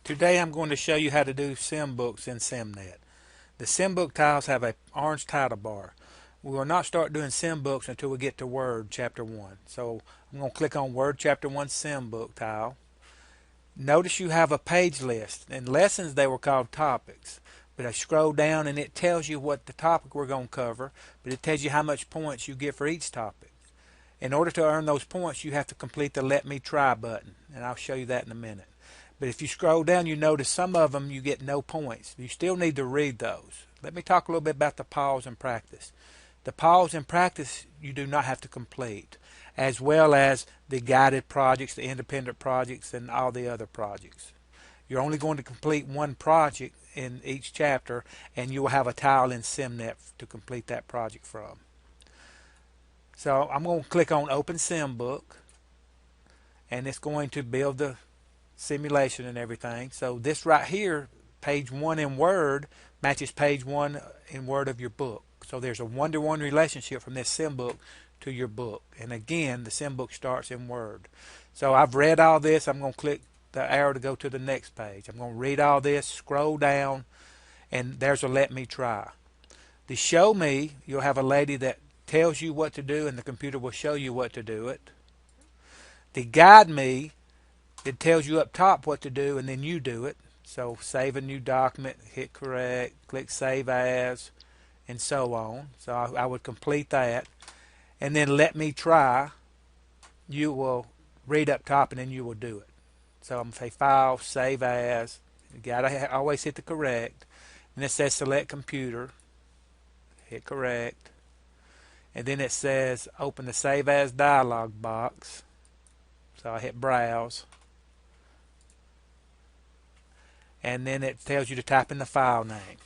Today I'm going to show you how to do SimBooks in SimNet. The SimBook tiles have an orange title bar. We will not start doing SimBooks until we get to Word Chapter 1. So I'm going to click on Word Chapter 1 SimBook tile. Notice you have a page list. In lessons they were called topics. But I scroll down and it tells you what the topic we're going to cover, but it tells you how much points you get for each topic. In order to earn those points, you have to complete the Let Me Try button, and I'll show you that in a minute. But if you scroll down, you notice some of them you get no points. You still need to read those. Let me talk a little bit about the pause and practice. The pause and practice you do not have to complete, as well as the guided projects, the independent projects, and all the other projects. You're only going to complete one project in each chapter, and you will have a tile in SimNet to complete that project from. So I'm going to click on Open SimBook, and it's going to build the simulation and everything. So this right here, page 1 in Word, matches page 1 in Word of your book. So there's a one-to-one relationship from this SimBook to your book. And again, the SimBook starts in Word. So I've read all this. I'm going to click the arrow to go to the next page. I'm going to read all this, scroll down, and there's a Let Me Try. The Show Me, you'll have a lady that tells you what to do, and the computer will show you what to do it. The Guide Me, it tells you up top what to do, and then you do it. So save a new document, hit correct, click Save As, and so on. So I would complete that. And then Let Me Try, you will read up top, and then you will do it. So I'm going to say File, Save As. You got to always hit the correct. And it says Select Computer. Hit correct. And then it says Open the Save As dialog box. So I hit Browse. And then it tells you to type in the file name.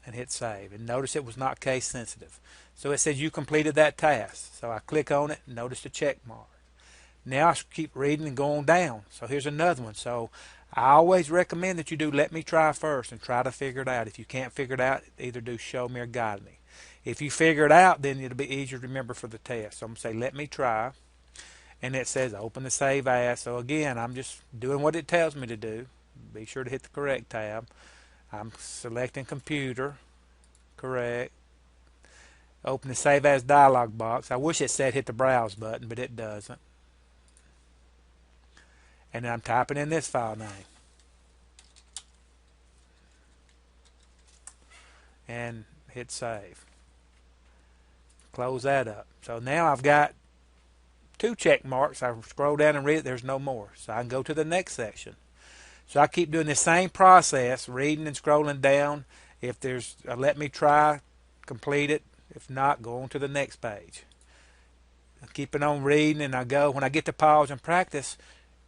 And hit Save. And notice it was not case sensitive. So it says you completed that task. So I click on it and notice the check mark. Now I keep reading and going down. So here's another one. So I always recommend that you do Let Me Try first and try to figure it out. If you can't figure it out, either do Show Me or Guide Me. If you figure it out, then it'll be easier to remember for the test. So I'm going to say Let Me Try. And it says Open the Save As. So again, I'm just doing what it tells me to do. Be sure to hit the correct tab. I'm selecting Computer. Correct. Open the Save As dialog box. I wish it said hit the Browse button, but it doesn't. And then I'm typing in this file name. And hit Save. Close that up. So now I've got 2 check marks. I scroll down and read it. There's no more. So I can go to the next section. So I keep doing the same process, reading and scrolling down. If there's a Let Me Try, complete it. If not, go on to the next page. I keep it on reading, and I go. When I get to pause and practice,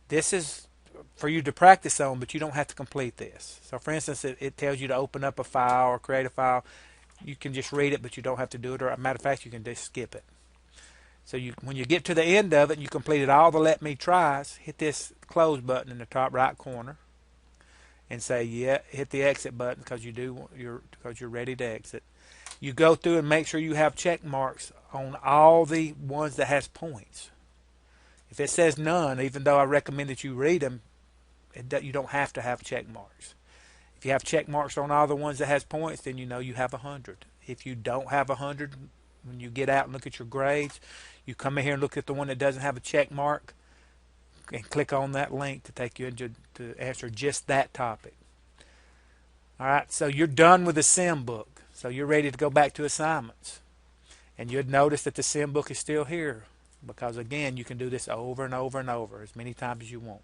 this is for you to practice on, but you don't have to complete this. So for instance, it tells you to open up a file or create a file. You can just read it, but you don't have to do it. Or, as a matter of fact, you can just skip it. So when you get to the end of it and you completed all the Let Me Tries, hit this close button in the top right corner and say, yeah, hit the exit button because you're ready to exit. You go through and make sure you have check marks on all the ones that has points. If it says none, even though I recommend that you read them, you don't have to have check marks. If you have check marks on all the ones that has points, then you know you have 100. If you don't have 100, when you get out and look at your grades, you come in here and look at the one that doesn't have a check mark and click on that link to take you into to answer just that topic. Alright, so you're done with the SimBook. So you're ready to go back to assignments. And you'd notice that the SimBook is still here because, again, you can do this over and over and over as many times as you want.